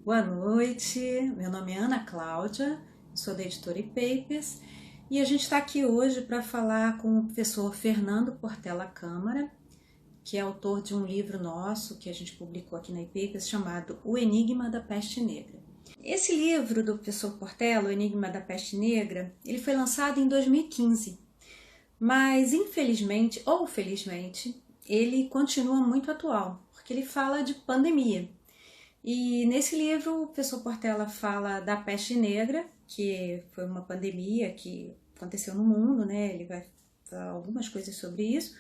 Boa noite, meu nome é Ana Cláudia, sou da editora ePapers e a gente está aqui hoje para falar com o professor Fernando Portela Câmara, que é autor de um livro nosso que a gente publicou aqui na ePapers chamado O Enigma da Peste Negra. Esse livro do professor Portela, O Enigma da Peste Negra, ele foi lançado em 2015, mas infelizmente ou felizmente ele continua muito atual, porque ele fala de pandemia. E nesse livro o professor Portela fala da peste negra, que foi uma pandemia que aconteceu no mundo, né? Ele vai falar algumas coisas sobre isso,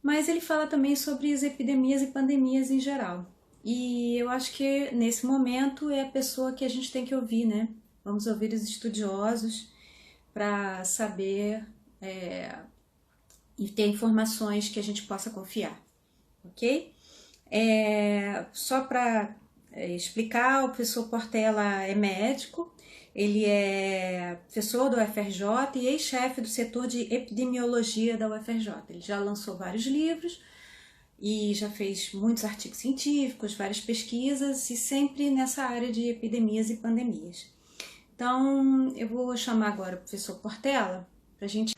mas ele fala também sobre as epidemias e pandemias em geral. E eu acho que nesse momento é a pessoa que a gente tem que ouvir, né? Vamos ouvir os estudiosos para saber e ter informações que a gente possa confiar, ok? Só para explicar, o professor Portela é médico, ele é professor da UFRJ e ex-chefe do setor de epidemiologia da UFRJ. Ele já lançou vários livros e já fez muitos artigos científicos, várias pesquisas e sempre nessa área de epidemias e pandemias. Então, eu vou chamar agora o professor Portela para a gente...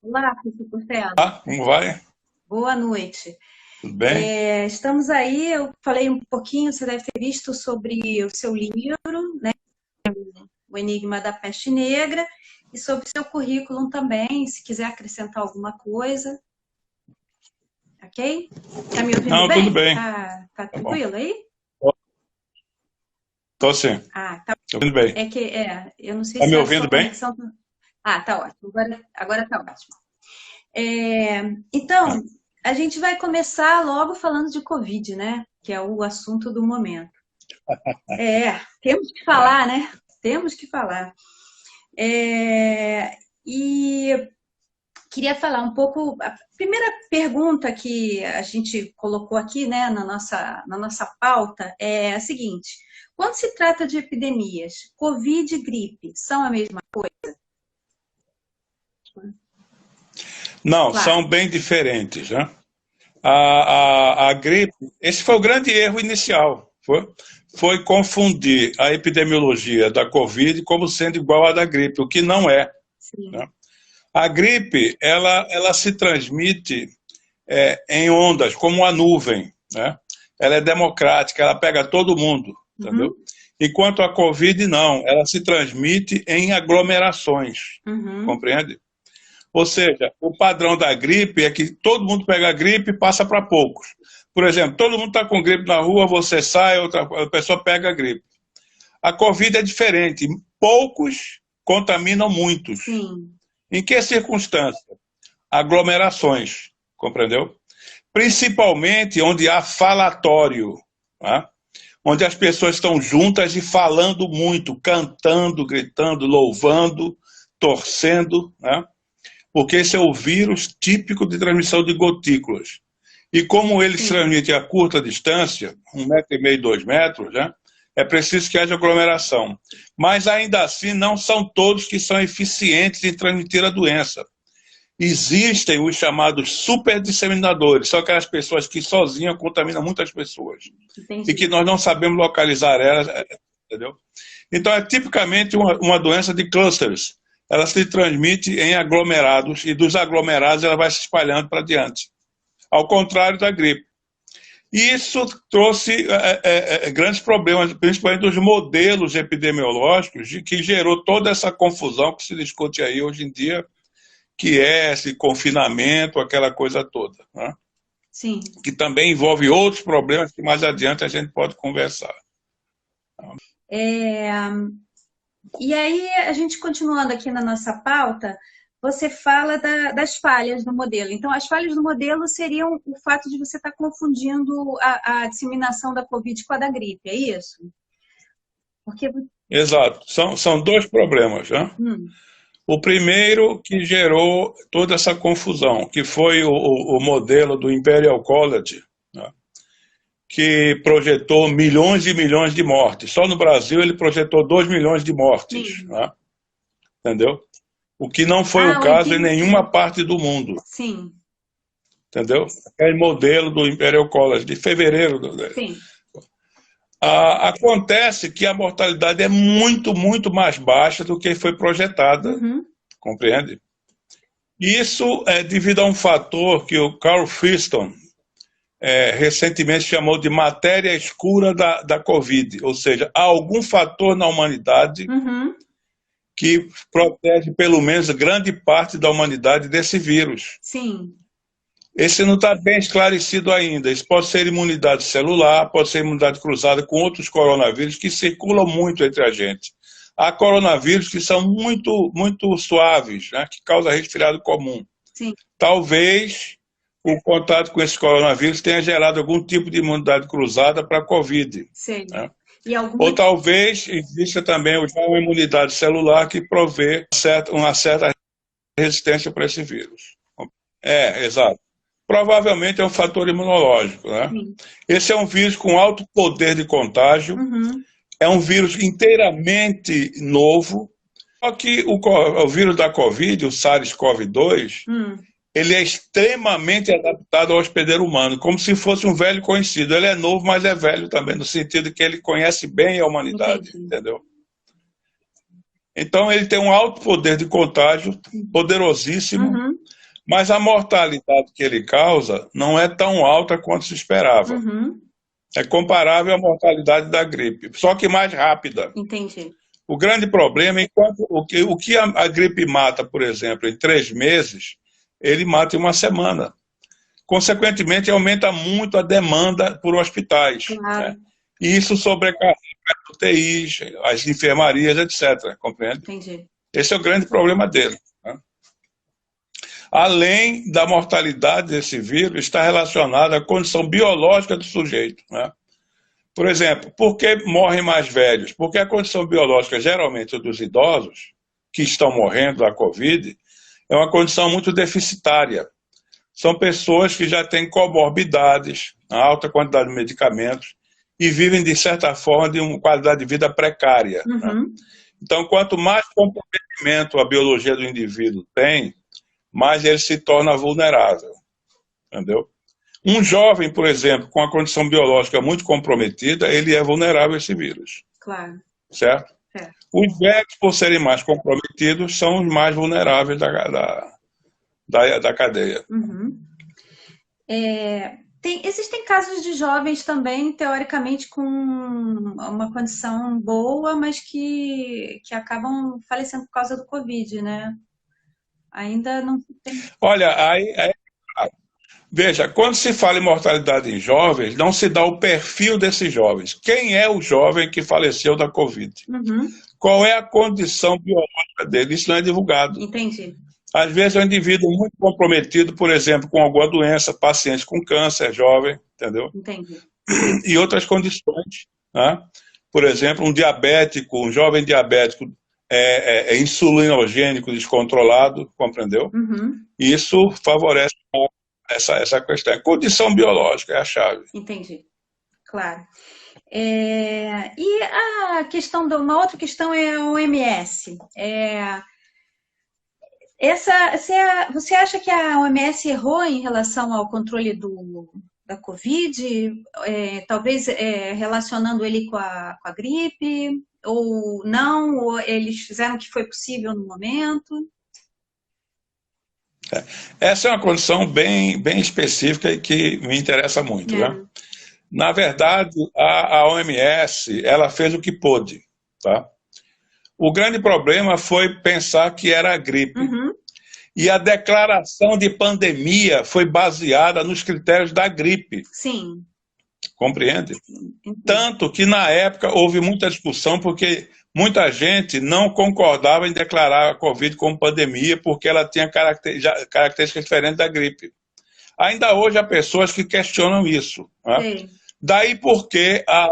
Olá, professor Portela. Como vai? Boa noite. Tudo bem? Estamos aí, eu falei um pouquinho, você deve ter visto sobre o seu livro, né, O Enigma da Peste Negra, e sobre o seu currículo também, se quiser acrescentar alguma coisa. Ok? Tá me ouvindo Não, bem? tudo bem. Tá tranquilo aí? Tô sim. Tá. Tô ouvindo bem. Eu não sei Tá se me a ouvindo sua bem? conexão... tá ótimo, agora tá ótimo. Então, a gente vai começar logo falando de Covid, né? Que é o assunto do momento. Temos que falar, né? Temos que falar. E queria falar um pouco... A primeira pergunta que a gente colocou aqui, né, na nossa pauta é a seguinte. Quando se trata de epidemias, Covid e gripe são a mesma coisa? Não, Claro. são bem diferentes, né? A gripe, esse foi o grande erro inicial, foi confundir a epidemiologia da Covid como sendo igual à da gripe, o que não é. Sim. Né? A gripe, ela se transmite em ondas, como a nuvem, né? Ela é democrática, ela pega todo mundo, entendeu? Enquanto a Covid não, ela se transmite em aglomerações, compreende? Ou seja, o padrão da gripe é que todo mundo pega a gripe e passa para poucos. Por exemplo, todo mundo está com gripe na rua, você sai, a pessoa pega a gripe. A Covid é diferente, poucos contaminam muitos. Sim. Em que circunstância? Aglomerações, compreendeu? Principalmente onde há falatório, tá? Onde as pessoas estão juntas e falando muito, cantando, gritando, louvando, torcendo, né? Porque esse é o vírus típico de transmissão de gotículas. E como ele se transmite a curta distância, 1,5 m, 2 metros, né? É preciso que haja aglomeração. Mas ainda assim não são todos que são eficientes em transmitir a doença. Existem os chamados superdisseminadores, são aquelas pessoas que sozinhas contaminam muitas pessoas. Entendi. E que nós não sabemos localizar elas, entendeu? Então é tipicamente uma doença de clusters. Ela se transmite em aglomerados e dos aglomerados ela vai se espalhando para diante. Ao contrário da gripe. E isso trouxe grandes problemas, principalmente dos modelos epidemiológicos, que gerou toda essa confusão que se discute aí hoje em dia, que é esse confinamento, aquela coisa toda. Né? Sim. Que também envolve outros problemas que mais adiante a gente pode conversar. E aí, a gente continuando aqui na nossa pauta, você fala das falhas do modelo. Então, as falhas do modelo seriam o fato de você estar confundindo a disseminação da Covid com a da gripe, é isso? Porque... Exato. São dois problemas, né? O primeiro que gerou toda essa confusão, que foi o modelo do Imperial College, né? Que projetou milhões e milhões de mortes. Só no Brasil ele projetou 2 milhões de mortes. Né? Entendeu? O que não foi o caso em nenhuma parte do mundo. Sim. Entendeu? Aquele modelo do Imperial College, de fevereiro. Sim. Acontece que a mortalidade é muito, muito mais baixa do que foi projetada, compreende? Isso é devido a um fator que o Carl Friston recentemente chamou de matéria escura da Covid, ou seja, há algum fator na humanidade que protege pelo menos grande parte da humanidade desse vírus. Sim. Esse não está bem esclarecido ainda. Isso pode ser imunidade celular, pode ser imunidade cruzada com outros coronavírus que circulam muito entre a gente. Há coronavírus que são muito, muito suaves, né, que causam resfriado comum. Sim. Talvez o contato com esse coronavírus tenha gerado algum tipo de imunidade cruzada para a Covid. Sim. Né? E Ou talvez exista também já uma imunidade celular que provê uma certa resistência para esse vírus. Exato. Provavelmente é um fator imunológico. Né? Esse é um vírus com alto poder de contágio, é um vírus inteiramente novo, só que o vírus da Covid, o SARS-CoV-2, ele é extremamente adaptado ao hospedeiro humano, como se fosse um velho conhecido. Ele é novo, mas é velho também, no sentido que ele conhece bem a humanidade, entendeu? Então ele tem um alto poder de contágio, poderosíssimo, mas a mortalidade que ele causa não é tão alta quanto se esperava. É comparável à mortalidade da gripe, só que mais rápida. Entendi. O grande problema é o que a gripe mata, por exemplo, em 3 meses, ele mata em 1 semana. Consequentemente, aumenta muito a demanda por hospitais. Claro. Né? E isso sobrecarrega as UTIs, as enfermarias, etc. Compreende? Entendi. Esse é o grande problema dele. Né? Além da mortalidade desse vírus, está relacionada à condição biológica do sujeito. Né? Por exemplo, por que morrem mais velhos? Porque a condição biológica, geralmente, dos idosos que estão morrendo da Covid, é uma condição muito deficitária. São pessoas que já têm comorbidades, alta quantidade de medicamentos, e vivem, de certa forma, de uma qualidade de vida precária. Né? Então, quanto mais comprometimento a biologia do indivíduo tem, mais ele se torna vulnerável. Entendeu? Um jovem, por exemplo, com a condição biológica muito comprometida, ele é vulnerável a esse vírus. Claro. Certo? Os velhos, por serem mais comprometidos, são os mais vulneráveis da cadeia. Existem casos de jovens também, teoricamente, com uma condição boa, mas que acabam falecendo por causa do Covid, né? Ainda não tem... Olha, veja, quando se fala em mortalidade em jovens, não se dá o perfil desses jovens. Quem é o jovem que faleceu da Covid? Qual é a condição biológica dele? Isso não é divulgado. Entendi. Às vezes é um indivíduo muito comprometido, por exemplo, com alguma doença, paciente com câncer, jovem, entendeu? Entendi. E outras condições. Né? Por exemplo, um diabético, um jovem diabético insulinogênico descontrolado, compreendeu? E isso favorece essa questão. A condição biológica é a chave. Entendi. Claro. E a questão uma outra questão é a OMS. Você acha que a OMS errou em relação ao controle da Covid? Talvez relacionando ele com a gripe? Ou não? Ou eles fizeram o que foi possível no momento? Essa é uma condição bem, bem específica e que me interessa muito. Né? Na verdade, a OMS ela fez o que pôde. Tá? O grande problema foi pensar que era a gripe. E a declaração de pandemia foi baseada nos critérios da gripe. Sim. Compreende? Tanto que, na época, houve muita discussão porque muita gente não concordava em declarar a Covid como pandemia porque ela tinha características diferentes da gripe. Ainda hoje há pessoas que questionam isso. Né? Daí porque a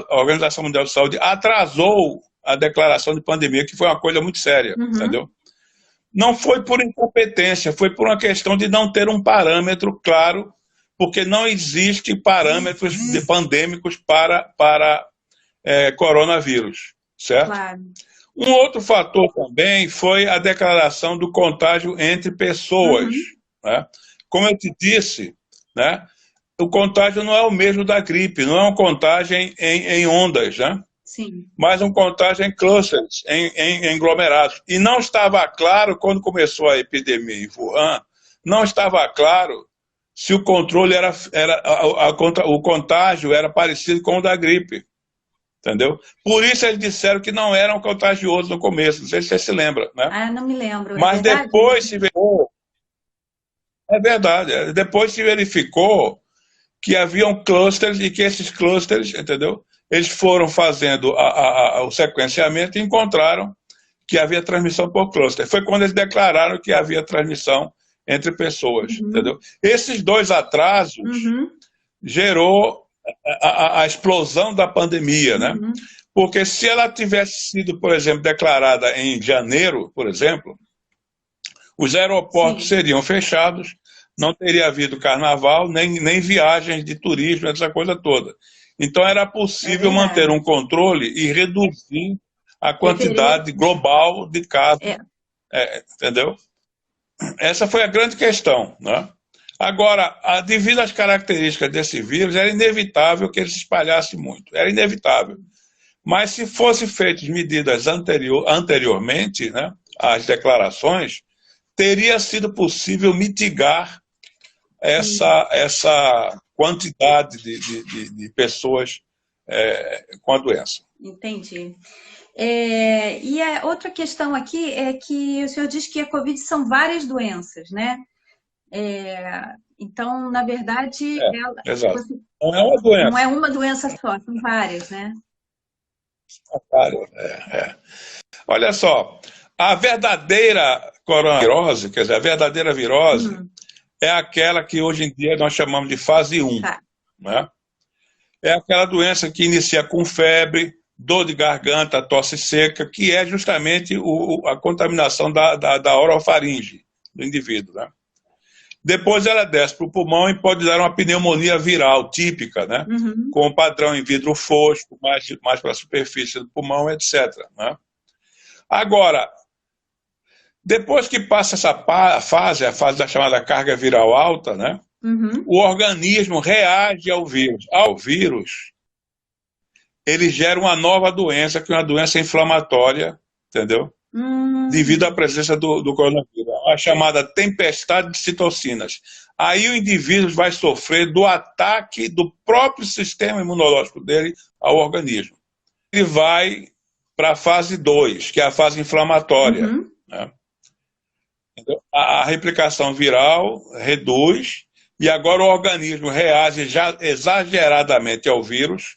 Organização Mundial de Saúde atrasou a declaração de pandemia, que foi uma coisa muito séria, entendeu? Não foi por incompetência, foi por uma questão de não ter um parâmetro claro, porque não existe parâmetros pandêmicos para coronavírus, certo? Claro. Um outro fator também foi a declaração do contágio entre pessoas. Né? Como eu te disse, né? o contágio não é o mesmo da gripe, não é uma contagem em ondas, né? Sim. Mas um contágio em clusters, em aglomerados. E não estava claro, quando começou a epidemia em Wuhan, não estava claro se o controle o contágio era parecido com o da gripe. Entendeu? Por isso eles disseram que não eram contagiosos no começo, não sei se você se lembra, né? Ah, não me lembro. Mas É verdade? depois se verificou, é verdade, depois se verificou que haviam clusters e que esses clusters, entendeu? Eles foram fazendo o sequenciamento e encontraram que havia transmissão por cluster. Foi quando eles declararam que havia transmissão entre pessoas, entendeu? Esses dois atrasos gerou a explosão da pandemia, né? Porque se ela tivesse sido, por exemplo, declarada em janeiro, por exemplo, os aeroportos seriam fechados, não teria havido carnaval, nem viagens de turismo, essa coisa toda. Então era possível manter um controle e reduzir a quantidade global de casos. Entendeu? Essa foi a grande questão, né? Agora, devido às características desse vírus, era inevitável que ele se espalhasse muito. Era inevitável. Mas se fossem feitas medidas anteriormente, né, às declarações, teria sido possível mitigar essa quantidade de pessoas com a doença. Entendi. E a outra questão aqui é que o senhor diz que a Covid são várias doenças, né? Então, na verdade, exato. Não é uma doença. Não é uma doença só, são várias, né? Olha só, a verdadeira coronavirose, quer dizer, a verdadeira virose é aquela que hoje em dia nós chamamos de fase 1. Né? É aquela doença que inicia com febre, dor de garganta, tosse seca, que é justamente a contaminação da orofaringe do indivíduo. Né? Depois ela desce para o pulmão e pode dar uma pneumonia viral típica, né? Com um padrão em vidro fosco, mais para a superfície do pulmão, etc. Né? Agora, depois que passa essa fase, a fase da chamada carga viral alta, né? O organismo reage ao vírus. Ao vírus, ele gera uma nova doença, que é uma doença inflamatória, entendeu? Devido à presença do coronavírus, a chamada tempestade de citocinas. Aí o indivíduo vai sofrer do ataque do próprio sistema imunológico dele ao organismo. Ele vai para a fase 2, que é a fase inflamatória. Né? A replicação viral reduz, e agora o organismo reage já exageradamente ao vírus,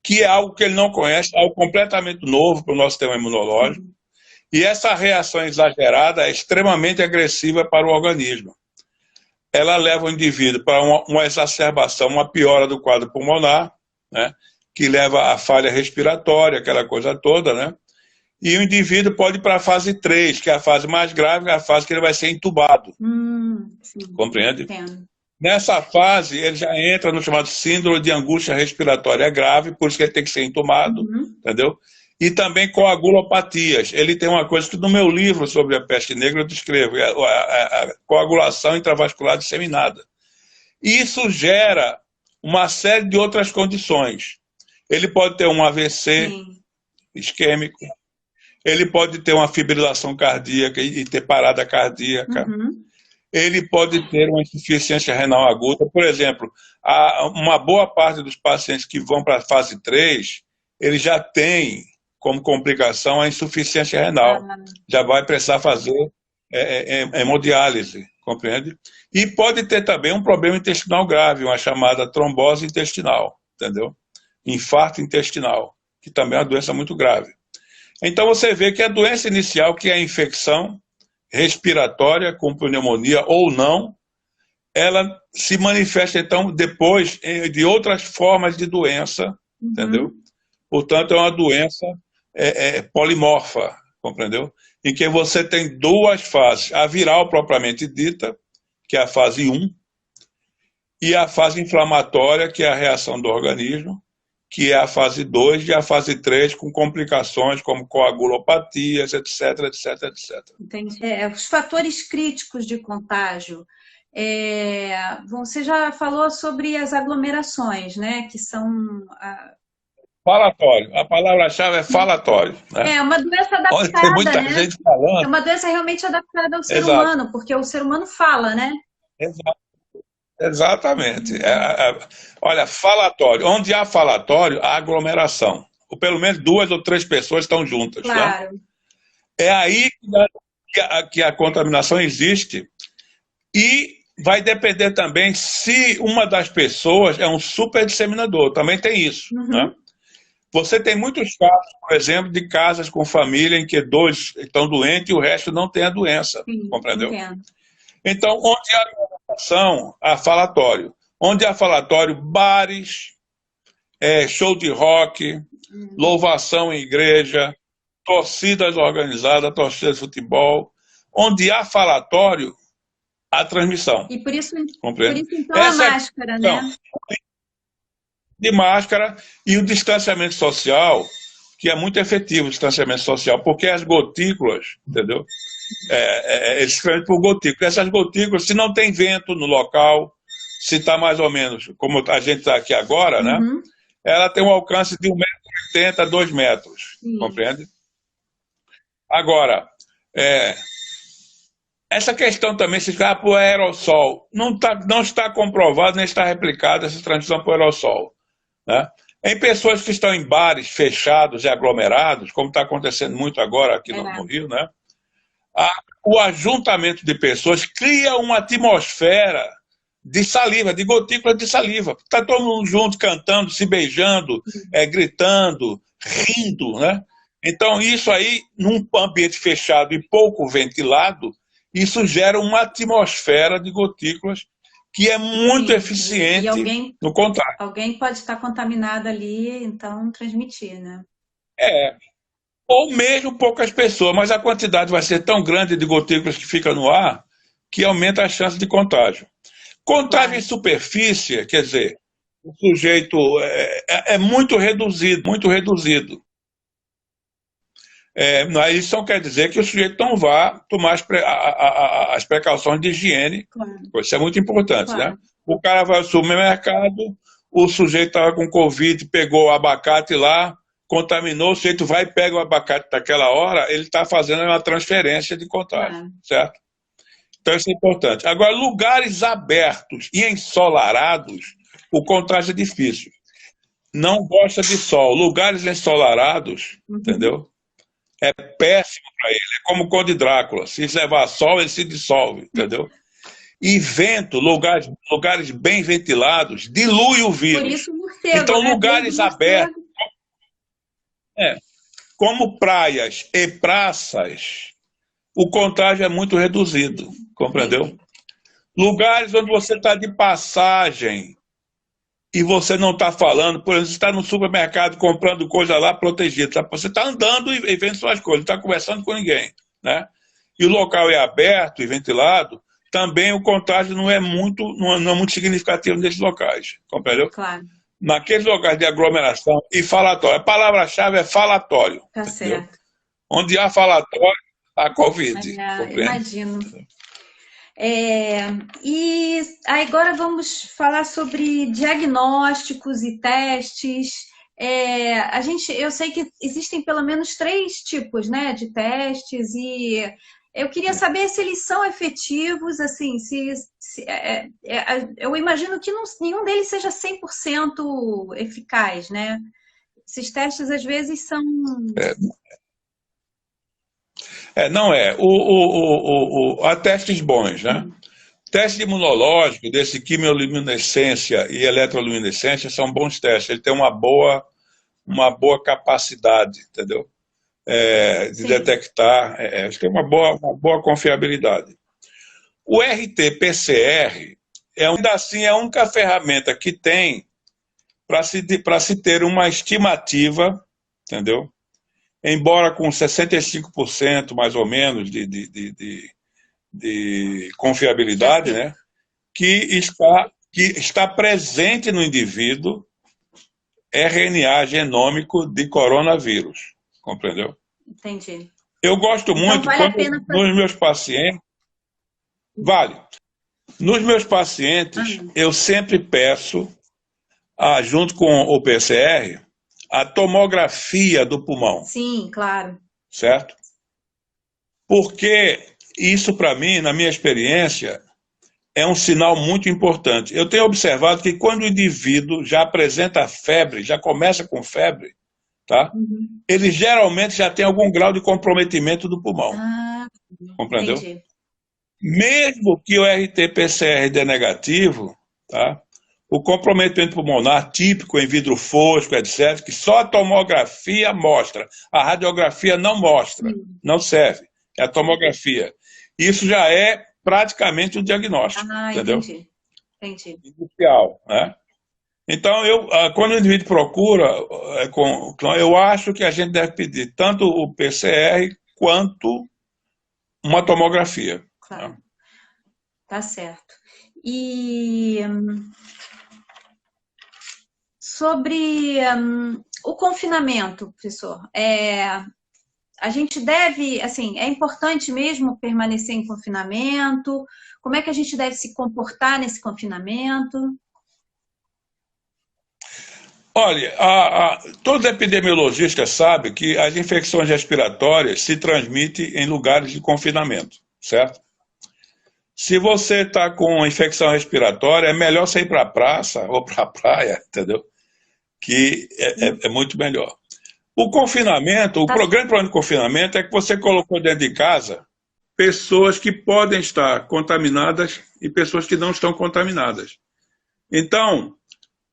que é algo que ele não conhece, algo completamente novo para o nosso sistema imunológico. E essa reação exagerada é extremamente agressiva para o organismo. Ela leva o indivíduo para uma exacerbação, uma piora do quadro pulmonar, né, que leva à falha respiratória, aquela coisa toda, né? E o indivíduo pode ir para a fase 3, que é a fase mais grave, é a fase que ele vai ser entubado. Compreende? Entendo. Nessa fase, ele já entra no chamado síndrome de angústia respiratória grave, por isso que ele tem que ser entubado, entendeu? E também coagulopatias. Ele tem uma coisa que no meu livro sobre a peste negra eu descrevo, a coagulação intravascular disseminada. Isso gera uma série de outras condições. Ele pode ter um AVC isquêmico, ele pode ter uma fibrilação cardíaca e ter parada cardíaca, ele pode ter uma insuficiência renal aguda. Por exemplo, uma boa parte dos pacientes que vão para a fase 3, ele já tem como complicação a insuficiência renal. Já vai precisar fazer hemodiálise, compreende? E pode ter também um problema intestinal grave, uma chamada trombose intestinal, entendeu? Infarto intestinal, que também é uma doença muito grave. Então você vê que a doença inicial, que é a infecção respiratória com pneumonia ou não, ela se manifesta então depois de outras formas de doença, entendeu? Portanto, é uma doença polimorfa, compreendeu? Em que você tem duas fases, a viral propriamente dita, que é a fase 1, e a fase inflamatória, que é a reação do organismo, que é a fase 2, e a fase 3 com complicações como coagulopatias, etc, etc, etc. Entendi. Os fatores críticos de contágio, Bom, você já falou sobre as aglomerações, né? Que são Falatório. A palavra-chave é falatório, né? uma doença Onde tem adaptada, muita né? gente É falando. uma doença realmente adaptada ao ser Exato. humano, porque o ser humano fala, né? Exatamente. Uhum. Olha, falatório. Onde há falatório, há aglomeração. Ou pelo menos 2 ou 3 pessoas estão juntas, né? Claro. É aí que a contaminação existe e vai depender também se uma das pessoas é um super disseminador. Também tem isso, né? Uhum. Você tem muitos casos, por exemplo, de casas com família em que 2 estão doentes e o resto não tem a doença, Sim, compreendeu? entendo. Então, onde há aglomeração, há falatório. Onde há falatório, bares, show de rock, Hum. louvação em igreja, torcidas organizadas, torcidas de futebol. Onde há falatório, há transmissão. E por Compreende? isso então a Essa é a máscara, né? questão de máscara e o distanciamento social, que é muito efetivo o distanciamento social, porque as gotículas, entendeu? É escreve por gotículas. Essas gotículas, se não tem vento no local, se está mais ou menos como a gente está aqui agora, né? Uhum. Ela tem um alcance de 1,80 m a 2 metros, Sim. compreende? Agora, é, essa questão também, se ficar por aerossol, não está comprovado nem está replicada essa transmissão por aerossol, né? Em pessoas que estão em bares fechados e aglomerados, como está acontecendo muito agora aqui no É. Rio, né? a, o ajuntamento de pessoas cria uma atmosfera de saliva, de gotícula de saliva. Está todo mundo junto, cantando, se beijando, gritando, rindo, né? Então, isso aí, num ambiente fechado e pouco ventilado, isso gera uma atmosfera de gotículas que é muito Sim. E eficiente alguém, no contágio. alguém pode estar contaminado ali, então transmitir, né? É, ou mesmo poucas pessoas, mas a quantidade vai ser tão grande de gotículas que fica no ar que aumenta a chance de contágio. Contágio em Claro. superfície, quer dizer, o sujeito é muito reduzido, muito reduzido. Isso não quer dizer que o sujeito não vá tomar as precauções de higiene, Claro. isso é muito importante, né? Claro. O cara vai ao supermercado, o sujeito estava com Covid, pegou o abacate lá, contaminou, o sujeito vai e pega o abacate naquela hora, ele está fazendo uma transferência de contágio, Claro. certo? Então isso é importante. Agora, lugares abertos e ensolarados, o contágio é difícil. Não gosta de sol. Lugares ensolarados, Uhum. entendeu? É péssimo para ele. É como o Conde Drácula. Se levar sol, ele se dissolve, entendeu? E vento, lugares bem ventilados, dilui o Por vírus. isso o morcego, Então, né? Desde o lugares abertos, morcego. é, como praias e praças, o contágio é muito reduzido, compreendeu? Entendi. Lugares onde você está de passagem e você não está falando, por exemplo, você está no supermercado comprando coisa lá protegida, você está andando e vendo suas coisas, não está conversando com ninguém, né? E o local é aberto e ventilado, também o contágio não é muito significativo nesses locais, compreendeu? Claro. Naqueles locais de aglomeração e falatório, a palavra-chave é falatório, Tá entendeu? certo. Onde há falatório, há Covid, compreende? Imagino. É, e agora vamos falar sobre diagnósticos e testes. Eu sei que existem pelo menos 3 tipos, né, de testes e eu queria saber se eles são efetivos, assim, eu imagino que nenhum deles seja 100% eficaz, né? Esses testes às vezes são. Não é. Há testes bons, né? Teste imunológico, desse quimioluminescência e eletroluminescência, são bons testes. Ele tem uma boa capacidade, entendeu? De Sim. detectar, acho que tem uma boa confiabilidade. O RT-PCR ainda assim, é a única ferramenta que tem para se ter uma estimativa, entendeu? Embora com 65% mais ou menos de De confiabilidade, acerto. né? Que está presente no indivíduo RNA genômico de coronavírus, compreendeu? Entendi. Eu gosto Então muito, vale a quando pena fazer. nos meus pacientes, vale, Nos meus pacientes, eu sempre peço, junto com o PCR, a tomografia do pulmão. Sim, claro. Certo? Porque isso, para mim, na minha experiência, é um sinal muito importante. Eu tenho observado que quando o indivíduo já apresenta febre, já começa com febre, tá? Ele geralmente já tem algum grau de comprometimento do pulmão. Compreendeu? Entendi. Mesmo que o RT-PCR dê negativo, tá? O comprometimento pulmonar típico em vidro fosco, etc., que só a tomografia mostra, a radiografia não mostra, não serve, é a tomografia. Isso já é praticamente um diagnóstico, entendeu? Entendi. Inicial, né? Então, quando o indivíduo procura, eu acho que a gente deve pedir tanto o PCR quanto uma tomografia. Claro. Né? Tá certo. E sobre o confinamento, professor, a gente deve, assim, é importante mesmo permanecer em confinamento? Como é que a gente deve se comportar nesse confinamento? Olha, todo epidemiologista sabe que as infecções respiratórias se transmitem em lugares de confinamento, certo? Se você está com infecção respiratória, é melhor você ir para a praça ou para a praia, entendeu? Que é muito melhor. O confinamento, o grande problema do confinamento é que você colocou dentro de casa pessoas que podem estar contaminadas e pessoas que não estão contaminadas. Então,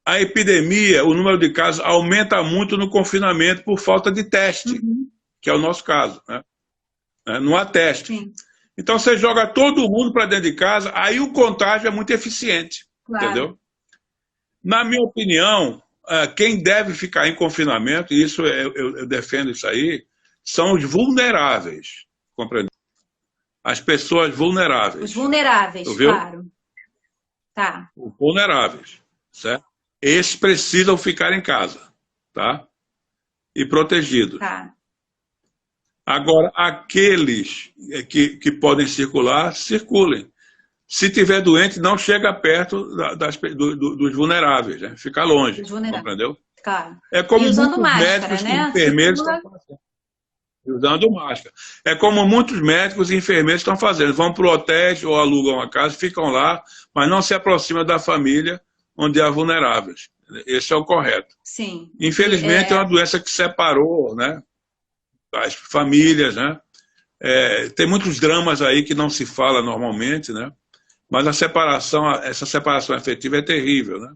a epidemia, o número de casos aumenta muito no confinamento por falta de teste, que é o nosso caso, né? Não há teste. Sim. Então você joga todo mundo para dentro de casa, aí o contágio é muito eficiente, entendeu? Na minha opinião, quem deve ficar em confinamento, e isso eu defendo isso aí, são os vulneráveis, compreendeu? As pessoas vulneráveis. Os vulneráveis, claro. Tá. Os vulneráveis, certo? Esses precisam ficar em casa, tá? E protegidos. Tá. Agora, aqueles que podem circular, circulem. Se tiver doente, não chega perto dos vulneráveis, né? Fica longe, compreendeu? Claro. É como e usando muitos máscara, médicos né? e enfermeiros estão fazendo. Usando máscara. É como muitos médicos e enfermeiros estão fazendo. Vão para o hotel ou alugam uma casa, ficam lá, mas não se aproximam da família onde há vulneráveis. Esse é o correto. Sim. Infelizmente, é uma doença que separou, né, as famílias, né? Tem muitos dramas aí que não se fala normalmente, né? Mas essa separação afetiva é terrível, né?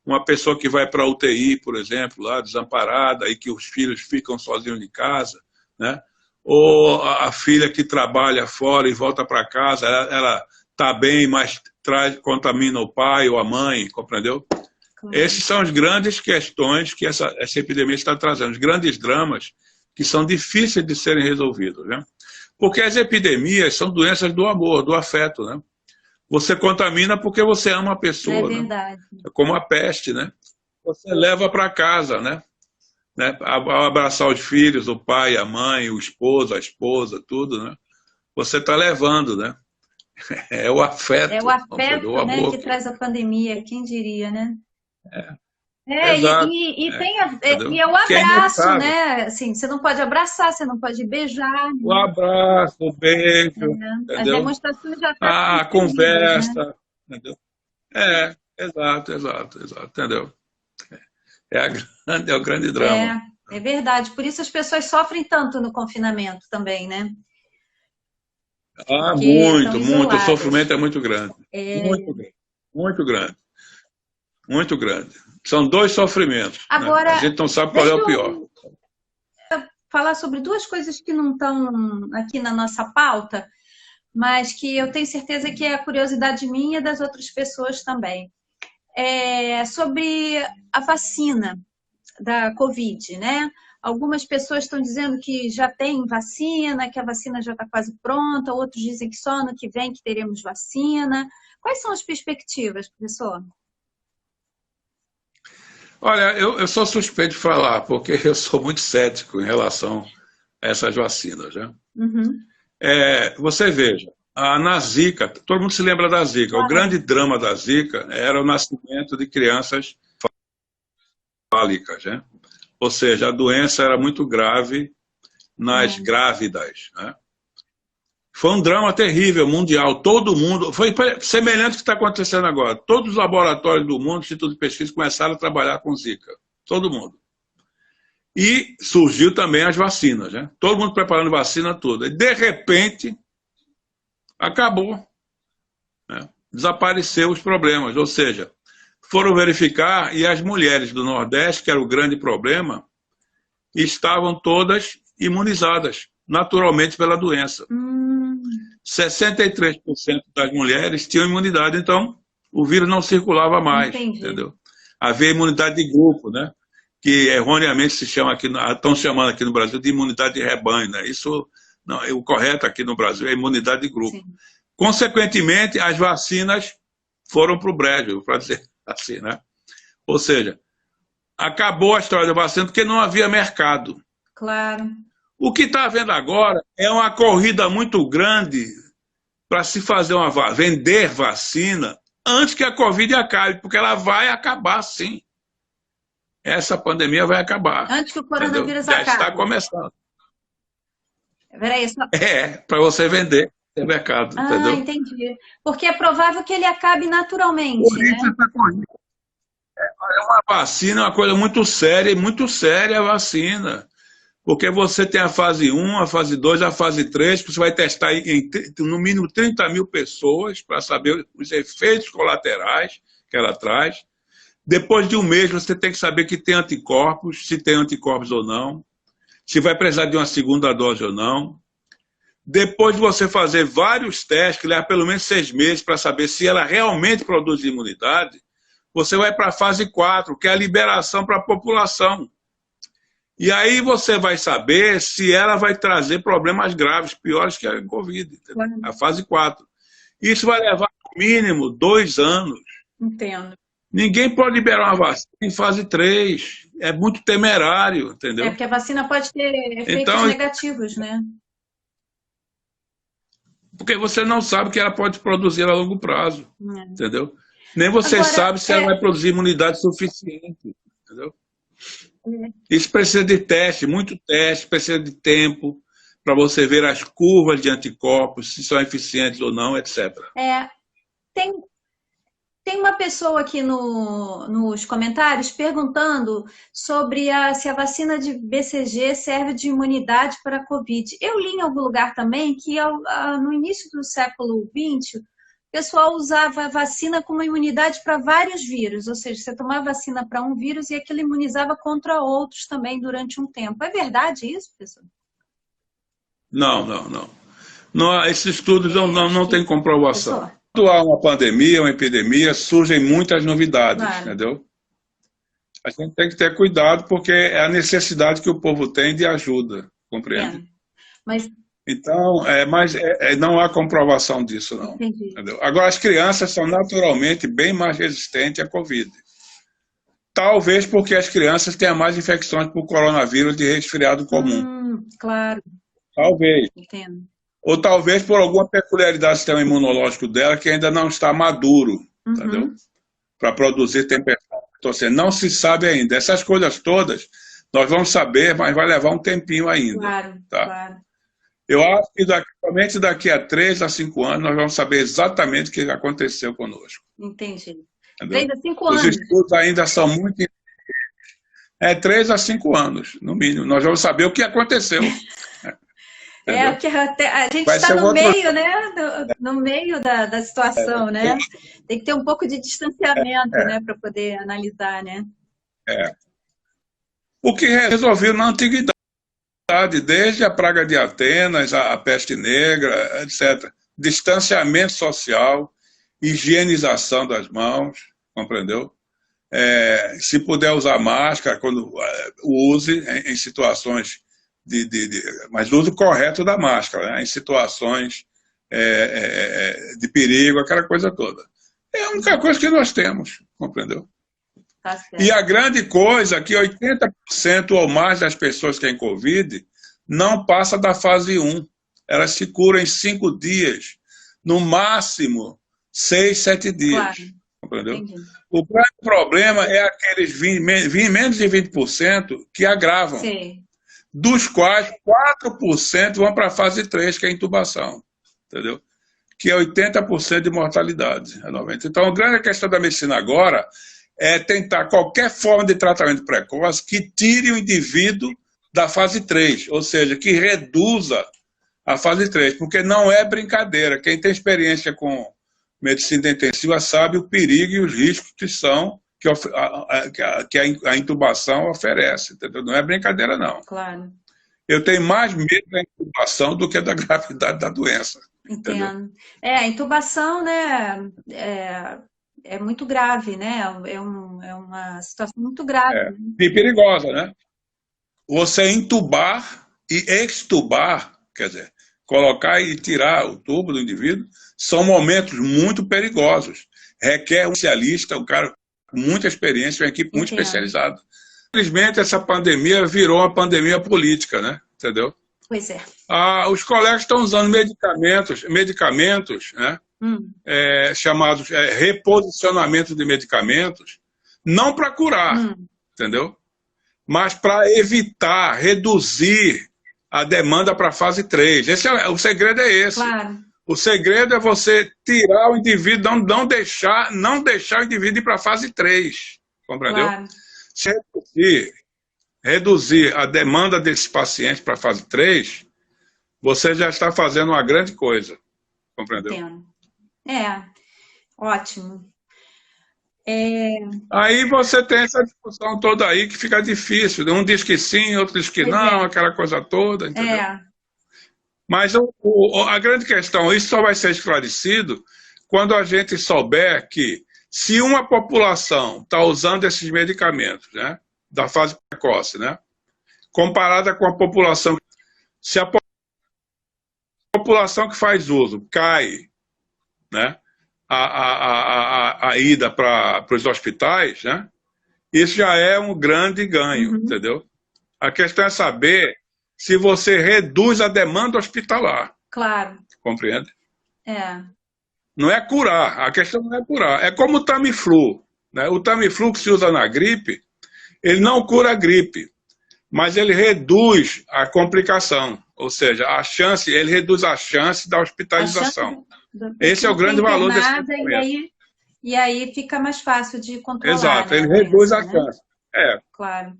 Uma pessoa que vai para a UTI, por exemplo, lá desamparada, e que os filhos ficam sozinhos em casa, né? Ou a filha que trabalha fora e volta para casa, ela está bem, mas contamina o pai ou a mãe, compreendeu? Claro. Esses são as grandes questões que essa epidemia está trazendo, os grandes dramas que são difíceis de serem resolvidos, né? Porque as epidemias são doenças do amor, do afeto, né? Você contamina porque você ama a pessoa. É verdade. Né? É como a peste, né? Você leva para casa, né? Ao abraçar os filhos, o pai, a mãe, o esposo, a esposa, tudo, né? Você está levando, né? É o afeto. É o afeto, o amor, né, que traz a pandemia, quem diria, né? Exato. E é o abraço, né? Assim, você não pode abraçar, você não pode beijar. Né? O abraço, o beijo. As demonstrações já estão. A conversa. Né? Entendeu? Exato, entendeu? É o grande drama. É verdade. Por isso as pessoas sofrem tanto no confinamento também, né? Muito. O sofrimento é muito grande. Muito grande. São dois sofrimentos. Agora, né? A gente não sabe qual é o pior. Falar sobre duas coisas que não estão aqui na nossa pauta, mas que eu tenho certeza que é a curiosidade minha e das outras pessoas também. Sobre a vacina da Covid, né? Algumas pessoas estão dizendo que já tem vacina, que a vacina já está quase pronta, outros dizem que só ano que vem que teremos vacina. Quais são as perspectivas, professor? Olha, eu sou suspeito de falar, porque eu sou muito cético em relação a essas vacinas. Né? Você veja, Na Zika, todo mundo se lembra da Zika. O Ah, grande drama da Zika era o nascimento de crianças fálicas, né? Ou seja, a doença era muito grave nas grávidas, né? Foi um drama terrível, mundial. Todo mundo, foi semelhante ao que está acontecendo agora. Todos os laboratórios do mundo, institutos de pesquisa, começaram a trabalhar com Zika. Todo mundo. E surgiu também as vacinas, né? Todo mundo preparando vacina toda. E, de repente, acabou, né? Desapareceu os problemas. Ou seja, foram verificar e as mulheres do Nordeste, que era o grande problema, estavam todas imunizadas, naturalmente, pela doença. 63% das mulheres tinham imunidade, então o vírus não circulava mais, entendeu? Havia imunidade de grupo, né? Que erroneamente se chama aqui, estão chamando aqui no Brasil de imunidade de rebanho, né? Isso não, o correto aqui no Brasil é imunidade de grupo. Sim. Consequentemente, as vacinas foram para o brejo, para dizer assim, né? Ou seja, acabou a história da vacina porque não havia mercado. Claro. O que está havendo agora é uma corrida muito grande para se fazer vender vacina antes que a Covid acabe, porque ela vai acabar sim. Essa pandemia vai acabar. Antes que o coronavírus acabe. Já está começando. Peraí, só... para você vender no mercado, entendeu? Entendi. Porque é provável que ele acabe naturalmente, por isso, né? Essa corrida. Uma vacina é uma coisa muito séria a vacina. Porque você tem a fase 1, a fase 2, a fase 3, que você vai testar em no mínimo 30 mil pessoas para saber os efeitos colaterais que ela traz. Depois de um mês, você tem que saber que tem anticorpos, se tem anticorpos ou não, se vai precisar de uma segunda dose ou não. Depois de você fazer vários testes, que leva pelo menos 6 meses para saber se ela realmente produz imunidade, você vai para a fase 4, que é a liberação para a população. E aí você vai saber se ela vai trazer problemas graves, piores que a Covid, a fase 4. Isso vai levar, no mínimo, 2 anos. Entendo. Ninguém pode liberar uma vacina em fase 3. É muito temerário, entendeu? É porque a vacina pode ter efeitos negativos, né? Porque você não sabe o que ela pode produzir a longo prazo, entendeu? Nem você sabe se ela vai produzir imunidade suficiente, entendeu? Isso precisa de teste, muito teste, precisa de tempo para você ver as curvas de anticorpos, se são eficientes ou não, etc. Tem uma pessoa aqui nos comentários perguntando sobre se a vacina de BCG serve de imunidade para a Covid. Eu li em algum lugar também que no início do século XX, o pessoal usava a vacina como imunidade para vários vírus, ou seja, você tomava vacina para um vírus e aquilo imunizava contra outros também durante um tempo. É verdade isso, professor? Não, esses estudos não têm comprovação. Professor. Quando há uma pandemia, uma epidemia, surgem muitas novidades, entendeu? A gente tem que ter cuidado porque é a necessidade que o povo tem de ajuda, compreende? Então, mas não há comprovação disso, não. Entendeu? Agora, as crianças são naturalmente bem mais resistentes à Covid. Talvez porque as crianças tenham mais infecções por coronavírus de resfriado comum. Claro. Talvez. Entendo. Ou talvez por alguma peculiaridade do sistema imunológico dela que ainda não está maduro, entendeu? Para produzir temperatura. Então, assim, não se sabe ainda. Essas coisas todas, nós vamos saber, mas vai levar um tempinho ainda. Claro, tá? Claro. Eu acho que somente daqui a 3 a 5 anos nós vamos saber exatamente o que aconteceu conosco. Entendi. Entendeu? 3 a 5 anos. Os estudos ainda são muito... 3 a 5 anos, no mínimo. Nós vamos saber o que aconteceu. Porque a gente está no meio, né? No meio da situação, né? Tem que ter um pouco de distanciamento, né? Para poder analisar, né? O que resolveu na antiguidade, desde a praga de Atenas, a peste negra, etc. Distanciamento social, higienização das mãos, compreendeu? Se puder usar máscara, quando use em situações mas o uso correto da máscara, né? Em situações de perigo, aquela coisa toda. É a única coisa que nós temos, compreendeu? Tá certo. E a grande coisa é que 80% ou mais das pessoas que têm Covid não passa da fase 1. Elas se curam em 5 dias. no máximo 6, 7 dias. Claro. Compreendeu? Entendi. O grande problema é aqueles menos de 20% que agravam, Sei. dos quais 4% vão para a fase 3, que é a intubação. Entendeu? Que é 80% de mortalidade. É 90%. Então, a grande questão da medicina agora é tentar qualquer forma de tratamento precoce que tire o indivíduo da fase 3, ou seja, que reduza a fase 3, porque não é brincadeira. Quem tem experiência com medicina intensiva sabe o perigo e os riscos que são que a intubação oferece. Entendeu? Não é brincadeira, não. Claro. Eu tenho mais medo da intubação do que da gravidade da doença. Entendo. Entendeu? A intubação, né, é muito grave, né? É uma situação muito grave. E perigosa, né? Você intubar e extubar, quer dizer, colocar e tirar o tubo do indivíduo, são momentos muito perigosos. Requer um especialista, um cara com muita experiência, uma equipe muito especializada. Infelizmente, essa pandemia virou uma pandemia política, né? Entendeu? Pois é. Os colegas estão usando medicamentos, né? Chamados reposicionamento de medicamentos, não para curar, entendeu? Mas para evitar, reduzir a demanda para a fase 3. O segredo é esse. Claro. O segredo é você tirar o indivíduo, não deixar o indivíduo ir para a fase 3. Compreendeu? Claro. Se reduzir a demanda desses pacientes para a fase 3, você já está fazendo uma grande coisa. Compreendeu? Entendo. Ótimo. Aí você tem essa discussão toda aí que fica difícil. Um diz que sim, outro diz que não, aquela coisa toda, entendeu? Mas a grande questão, isso só vai ser esclarecido quando a gente souber que se uma população está usando esses medicamentos, né, da fase precoce, né, comparada com a população, se a população que faz uso cai, né, a ida para os hospitais, né, isso já é um grande ganho, entendeu? A questão é saber se você reduz a demanda hospitalar. Claro. Compreende? Não é curar, a questão não é curar. É como o Tamiflu, né? O Tamiflu que se usa na gripe, ele não cura a gripe, mas ele reduz a complicação, ou seja, ele reduz a chance da hospitalização. Esse é o grande valor desse tratamento. E aí fica mais fácil de controlar. Exato, né, ele reduz a chance. Claro.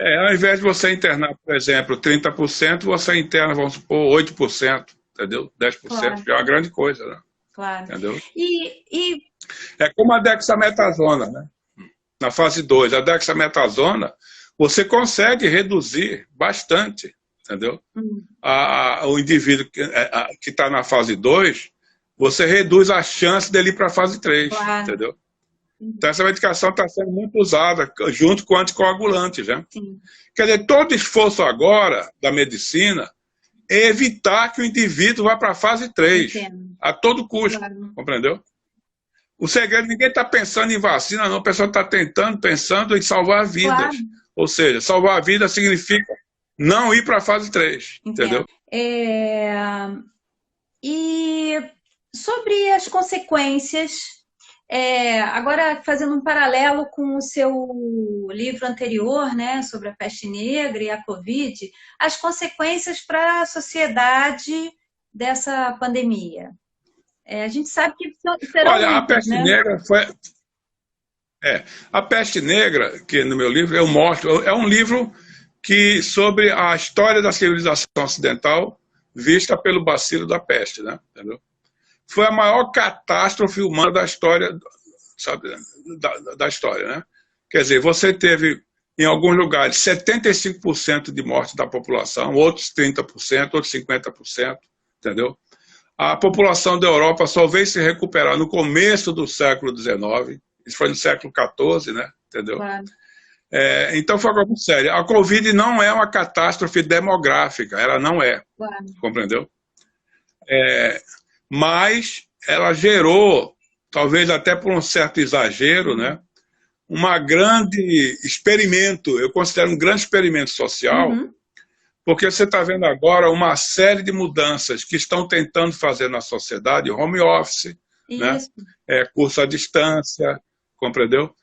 Ao invés de você internar, por exemplo, 30%, você interna, vamos supor, 8%, entendeu? 10%, claro. Já é uma grande coisa, né? Claro. Entendeu? E... É como a dexametasona, né? Na fase 2, a dexametasona, você consegue reduzir bastante, entendeu? O indivíduo que está na fase 2, você reduz a chance dele ir para a fase 3, claro. Entendeu? Então, essa medicação está sendo muito usada junto com anticoagulantes, né? Sim. Quer dizer, todo esforço agora da medicina é evitar que o indivíduo vá para a fase 3, a todo custo, claro. Compreendeu? O segredo, ninguém está pensando em vacina, não, o pessoal está pensando em salvar vidas. Claro. Ou seja, salvar a vida significa não ir para a fase 3, entendeu? E sobre as consequências... agora, fazendo um paralelo com o seu livro anterior, né, sobre a peste negra e a Covid, as consequências para a sociedade dessa pandemia. A gente sabe que serão Olha, muitas, a peste negra foi... a peste negra, que no meu livro eu mostro, é um livro sobre a história da civilização ocidental vista pelo bacilo da peste, né, entendeu? Foi a maior catástrofe humana da história, sabe, da história, né? Quer dizer, você teve, em alguns lugares, 75% de morte da população, outros 30%, outros 50%, entendeu? A população da Europa só veio se recuperar no começo do século XIX, isso foi no século XIV, né? Entendeu? Claro. Então foi algo muito sério. A Covid não é uma catástrofe demográfica, ela não é, claro. Compreendeu? Mas ela gerou, talvez até por um certo exagero, né, uma grande experimento, eu considero um grande experimento social, Porque você está vendo agora uma série de mudanças que estão tentando fazer na sociedade, home office, né? Isso. Curso à distância, compreendeu?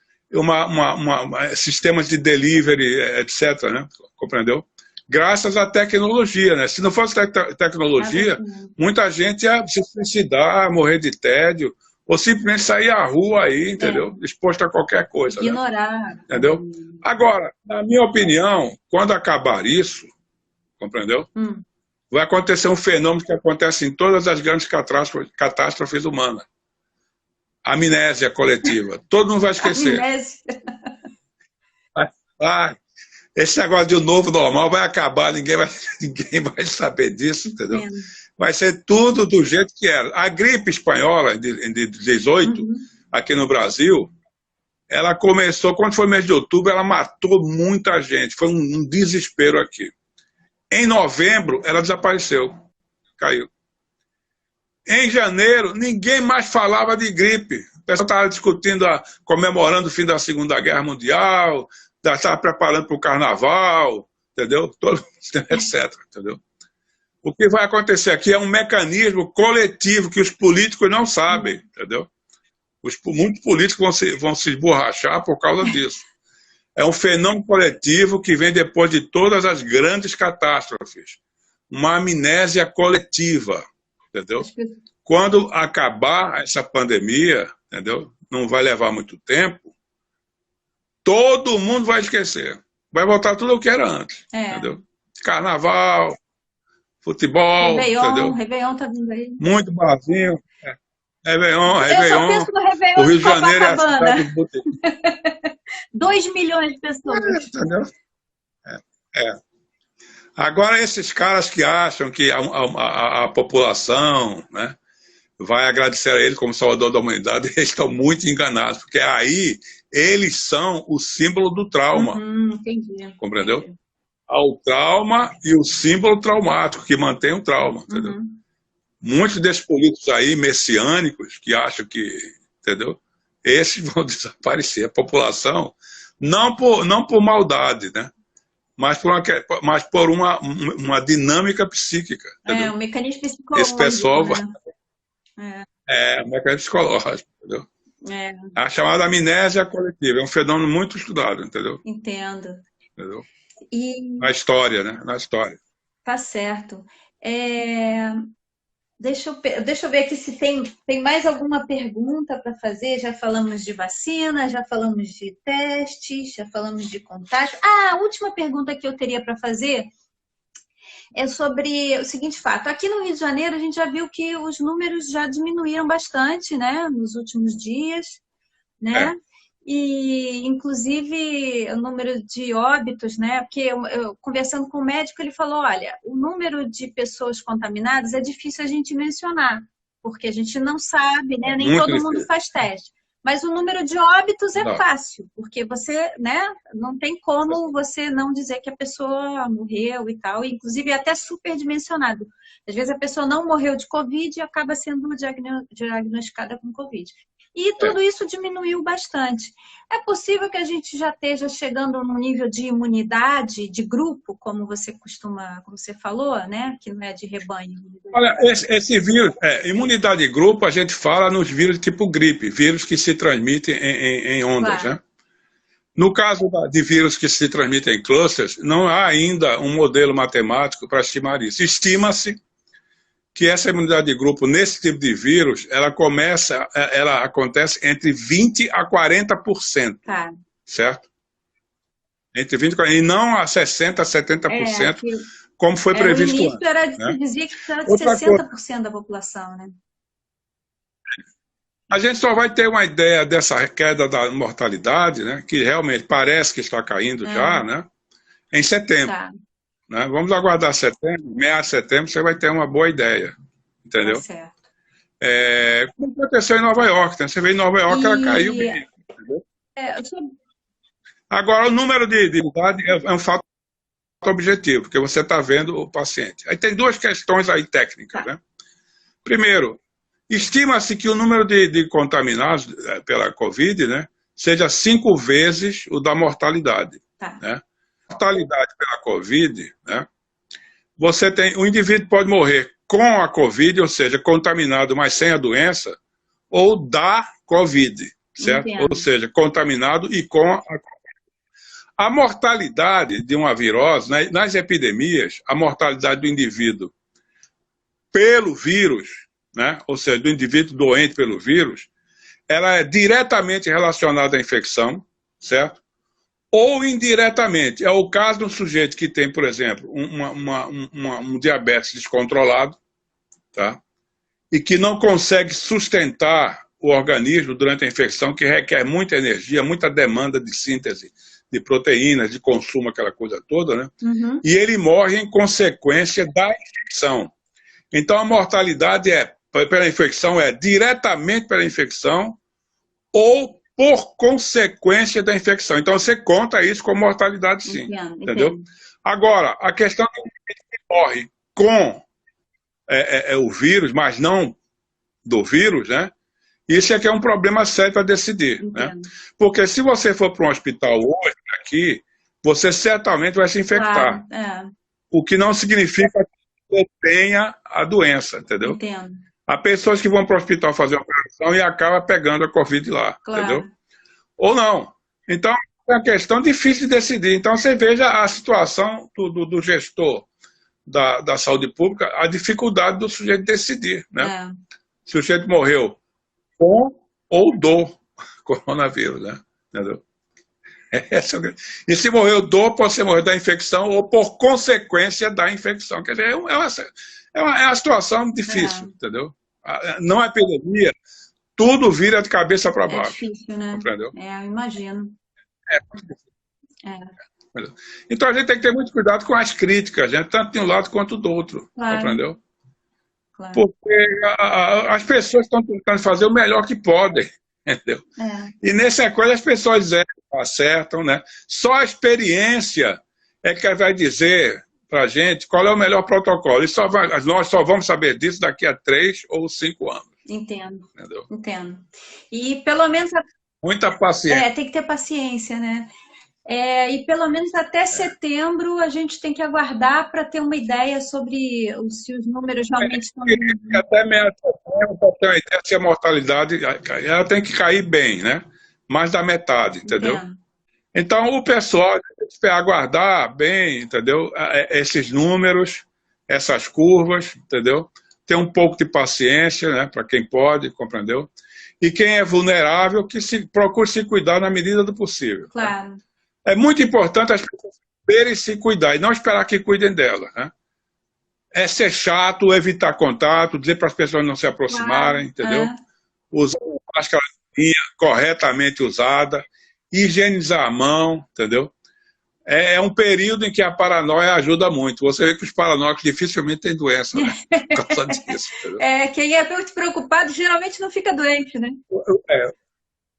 Sistemas de delivery, etc., né? Compreendeu? Graças à tecnologia, né? Se não fosse tecnologia, muita gente ia se suicidar, morrer de tédio, ou simplesmente sair à rua aí, entendeu? Exposto a qualquer coisa. Ignorar. Né? Entendeu? Agora, na minha opinião, quando acabar isso, compreendeu? Vai acontecer um fenômeno que acontece em todas as grandes catástrofes humanas. Amnésia coletiva. Todo mundo vai esquecer. Amnésia. Esse negócio de um novo normal vai acabar, ninguém vai saber disso, entendeu? Vai ser tudo do jeito que era. A gripe espanhola de 18, aqui no Brasil, ela começou, quando foi mês de outubro, ela matou muita gente. Foi um desespero aqui. Em novembro, ela desapareceu. Caiu. Em janeiro, ninguém mais falava de gripe. O pessoal estava discutindo, comemorando o fim da Segunda Guerra Mundial, estava preparando para o carnaval, entendeu? Etc. Entendeu? O que vai acontecer aqui é um mecanismo coletivo que os políticos não sabem, entendeu? Muitos políticos vão se esborrachar por causa disso. É um fenômeno coletivo que vem depois de todas as grandes catástrofes. Uma amnésia coletiva, entendeu? Quando acabar essa pandemia, entendeu? Não vai levar muito tempo, todo mundo vai esquecer. Vai voltar tudo o que era antes, entendeu? Carnaval, futebol, entendeu? Réveillon tá vindo aí. Muito barzinho. Réveillon. Eu só penso no Réveillon o Rio de de Janeiro é a Copacabana. cidade do botequim. 2 milhões de pessoas. Entendeu? Agora, esses caras que acham que a população, né, vai agradecer a ele como salvador da humanidade, eles estão muito enganados, porque aí eles são o símbolo do trauma. Entendi. Compreendeu? O trauma e o símbolo traumático que mantém o trauma, entendeu? Muitos desses políticos aí, messiânicos, que acham que, entendeu? Esses vão desaparecer. A população, não por maldade, né? Mas por uma dinâmica psíquica. Entendeu? Um mecanismo psicológico. Esse pessoal vai... né? Um mecanismo psicológico, entendeu? A chamada amnésia coletiva. É um fenômeno muito estudado, entendeu? Entendo. Entendeu? E... Na história, né? Na história. Tá certo. Deixa eu ver aqui se tem mais alguma pergunta para fazer. Já falamos de vacina, já falamos de testes, já falamos de contágio. A última pergunta que eu teria para fazer é sobre o seguinte fato. Aqui no Rio de Janeiro, a gente já viu que os números já diminuíram bastante, né, nos últimos dias, né? E, inclusive, o número de óbitos, né? Porque eu conversando com o médico, ele falou, olha, o número de pessoas contaminadas é difícil a gente mencionar, porque a gente não sabe, né? Nem Muito todo difícil. mundo faz teste. Mas o número de óbitos é fácil, porque você, né? Não tem como você não dizer que a pessoa morreu e tal. Inclusive, é até superdimensionado. Às vezes a pessoa não morreu de Covid e acaba sendo diagnosticada com Covid. E tudo isso diminuiu bastante. É possível que a gente já esteja chegando num nível de imunidade de grupo, como você falou, né? Que não é de rebanho. Olha, esse vírus, imunidade de grupo, a gente fala nos vírus tipo gripe, vírus que se transmitem em ondas, né? No caso de vírus que se transmitem em clusters, não há ainda um modelo matemático para estimar isso. Estima-se que essa imunidade de grupo, nesse tipo de vírus, ela acontece entre 20% a 40%. Certo? Entre 20% e 40%, e não a 60% a 70%, como foi previsto no início antes. Se dizia que era de 60% da população, né? A gente só vai ter uma ideia dessa queda da mortalidade, né, que realmente parece que está caindo já, né, em setembro. Né? Vamos aguardar setembro, meados de setembro, você vai ter uma boa ideia, entendeu? Tá certo. Como aconteceu em Nova York, né? Você vê em Nova York, ela caiu bem, entendeu? Agora, o número de idade é um fato objetivo, porque você está vendo o paciente. Aí tem duas questões aí técnicas, né? Primeiro, estima-se que o número de contaminados pela Covid, né, seja 5 vezes o da mortalidade, né? A mortalidade pela Covid, né, o indivíduo pode morrer com a Covid, ou seja, contaminado, mas sem a doença, ou da Covid, certo? Entendo. Ou seja, contaminado e com a Covid. A mortalidade de uma virose, nas epidemias, a mortalidade do indivíduo pelo vírus, né? Ou seja, do indivíduo doente pelo vírus, ela é diretamente relacionada à infecção, certo? Ou indiretamente. É o caso de um sujeito que tem, por exemplo, um diabetes descontrolado, tá? E que não consegue sustentar o organismo durante a infecção, que requer muita energia, muita demanda de síntese de proteínas, de consumo, aquela coisa toda, né? Uhum. E ele morre em consequência da infecção. Então a mortalidade pela infecção é diretamente pela infecção ou por consequência da infecção. Então você conta isso com mortalidade, sim. Entendeu? Agora, a questão é que morre com o vírus, mas não do vírus, né? Isso é que é um problema sério para decidir, né? Porque se você for para um hospital hoje, aqui, você certamente vai se infectar. Claro, o que não significa que você tenha a doença, entendeu? Entendo. Há pessoas que vão para o hospital fazer a operação e acabam pegando a Covid lá, Claro. Entendeu? Ou não. Então, é uma questão difícil de decidir. Então, você veja a situação do gestor da saúde pública, a dificuldade do sujeito decidir, né? Se o sujeito morreu com ou do coronavírus, né? Entendeu? E se morreu pode ser morrer da infecção ou por consequência da infecção. Quer dizer, é uma situação difícil, entendeu? Não é epidemia, tudo vira de cabeça para baixo. É difícil, né? Entendeu? Eu imagino. Então a gente tem que ter muito cuidado com as críticas, né? Tanto de um lado quanto do outro. Claro. Entendeu? Claro. Porque as pessoas estão tentando fazer o melhor que podem. Entendeu? E nessa coisa as pessoas acertam, né? Só a experiência é que vai dizer para a gente qual é o melhor protocolo. E nós só vamos saber disso daqui a 3 ou 5 anos. Entendo. Entendeu? Entendo. E pelo menos... Muita paciência. Tem que ter paciência, né? E pelo menos até setembro a gente tem que aguardar para ter uma ideia sobre se os números realmente estão... Até meia setembro, para ter uma ideia se a mortalidade ela tem que cair bem, né? Mais da metade, entendeu? Então o pessoal tem que aguardar bem, entendeu? Esses números, essas curvas, entendeu? Ter um pouco de paciência, né? Para quem pode, compreendeu? E quem é vulnerável, que procure se cuidar na medida do possível. Claro. Né? É muito importante as pessoas saberem se cuidar e não esperar que cuidem dela. Né? É ser chato, evitar contato, dizer para as pessoas não se aproximarem, entendeu? Usar a máscara corretamente usada, higienizar a mão, entendeu? É um período em que a paranoia ajuda muito. Você vê que os paranoicos dificilmente têm doença, né? Por causa disso. Entendeu? Quem é muito preocupado geralmente não fica doente, né?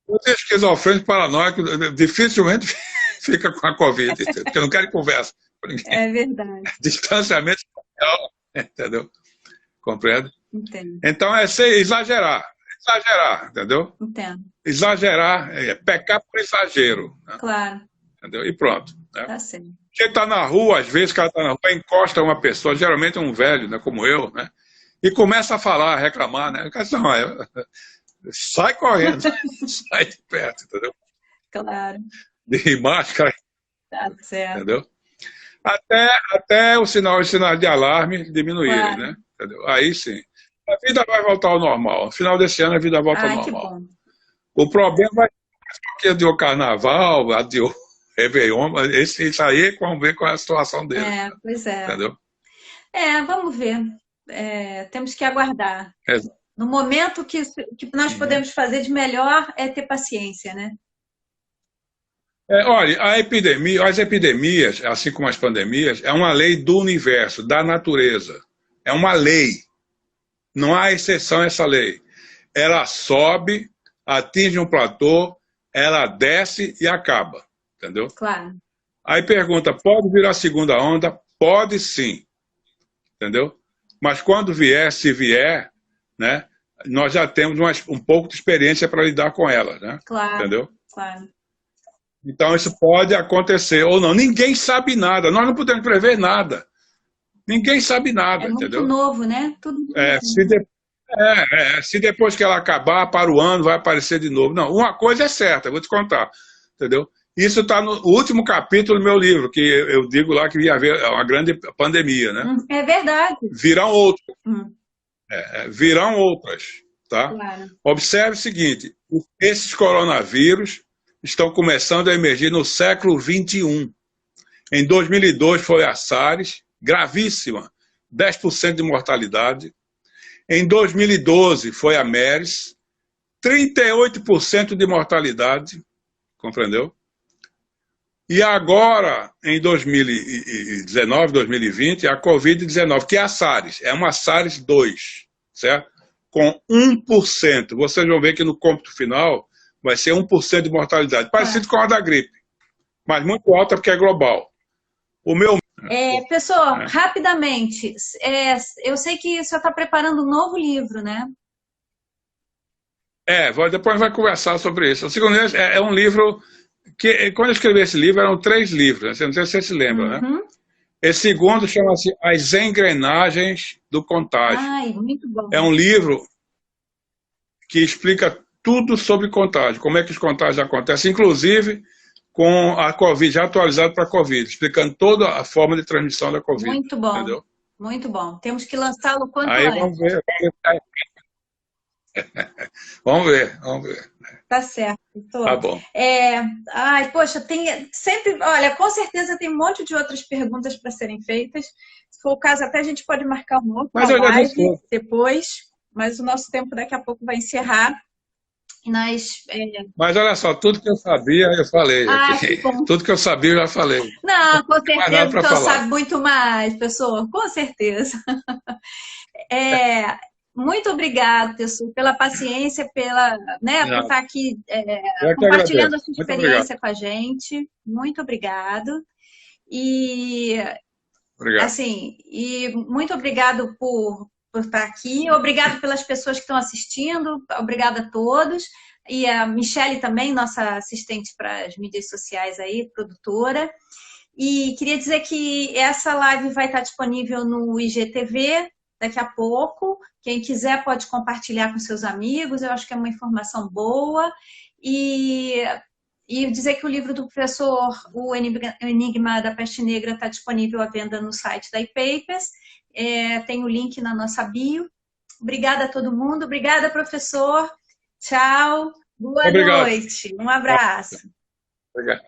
Os esquizofrênicos paranoicos dificilmente fica com a Covid, entendeu? Porque não querem conversa com ninguém. É verdade. Distanciamento social, entendeu? Compreende? Entendo. Então é exagerar, entendeu? Entendo. Exagerar, pecar por exagero. Né? Claro. Entendeu? E pronto. Né? Tá certo. Quem está na rua, às vezes, o cara está na rua, encosta uma pessoa, geralmente um velho, né, como eu, né? E começa a falar, a reclamar, né? O cara diz, não, sai correndo, sai de perto, entendeu? Claro. De máscara, Tá certo. entendeu? Até os sinais de alarme diminuírem, né? Entendeu? Aí sim. A vida vai voltar ao normal. No final desse ano a vida volta ao normal. Que bom. O problema vai ser que adiou o carnaval, adiou o Réveillon, isso aí vamos ver qual é a situação dele. Pois é. Entendeu? Vamos ver. Temos que aguardar. No momento que nós podemos fazer de melhor é ter paciência, né? Olha, as epidemias, assim como as pandemias, é uma lei do universo, da natureza. É uma lei. Não há exceção a essa lei. Ela sobe, atinge um platô, ela desce e acaba. Entendeu? Claro. Aí pergunta, pode vir a segunda onda? Pode sim. Entendeu? Mas quando vier, se vier, né, nós já temos um pouco de experiência para lidar com ela. Né? Claro. Entendeu? Claro. Então isso pode acontecer ou não. Ninguém sabe nada. Nós não podemos prever nada. Ninguém sabe nada, É muito entendeu? novo, né? Tudo É, novo. se depois que ela acabar, para o ano, vai aparecer de novo. Não, uma coisa é certa, eu vou te contar, entendeu? Isso está no último capítulo do meu livro, que eu digo lá que ia haver uma grande pandemia, né? É verdade. Virão outras, Hum, virão outras, tá? claro. Observe o seguinte, esses coronavírus estão começando a emergir no século XXI. Em 2002 foi a SARS, gravíssima, 10% de mortalidade. Em 2012 foi a MERS, 38% de mortalidade, compreendeu? E agora, em 2019, 2020, a Covid-19, que é a SARS, é uma SARS-2, certo? Com 1%. Vocês vão ver que no cômputo final vai ser 1% de mortalidade, parecido com a da gripe, mas muito alta porque é global. O meu... Pessoal, rapidamente, eu sei que você está preparando um novo livro, né? Depois vai conversar sobre isso. O segundo é um livro que, quando eu escrevi esse livro, eram 3 livros, né? Não sei se você se lembra, né? Uhum. Esse segundo chama-se As Engrenagens do Contágio. Ai, muito bom. É um livro que explica tudo sobre contágio, como é que os contágios acontecem, inclusive com a Covid, já atualizado para a Covid, explicando toda a forma de transmissão da Covid. Muito bom, entendeu? muito bom. Temos que lançá-lo quanto Aí antes. vamos ver. Vamos ver. Tá certo, doutor. Tá bom. Ai, poxa, tem sempre, olha, com certeza tem um monte de outras perguntas para serem feitas. Se for o caso, até a gente pode marcar uma outra live depois, mas o nosso tempo daqui a pouco vai encerrar. Mas olha só, tudo que eu sabia, eu falei. Tudo que eu sabia, eu já falei. Não, com certeza, então sabe muito mais, pessoa, com certeza. Muito obrigada, pessoal, pela paciência, por estar aqui compartilhando a sua experiência com a gente. Muito obrigado. E muito obrigado por estar aqui. Obrigado pelas pessoas que estão assistindo. Obrigada a todos. E a Michele também, nossa assistente para as mídias sociais aí, produtora. E queria dizer que essa live vai estar disponível no IGTV daqui a pouco. Quem quiser pode compartilhar com seus amigos. Eu acho que é uma informação boa. E dizer que o livro do professor, O Enigma da Peste Negra, está disponível à venda no site da ePapers. Tem o link na nossa bio. Obrigada a todo mundo. Obrigada, professor. Tchau. Boa noite. Um abraço. Obrigado.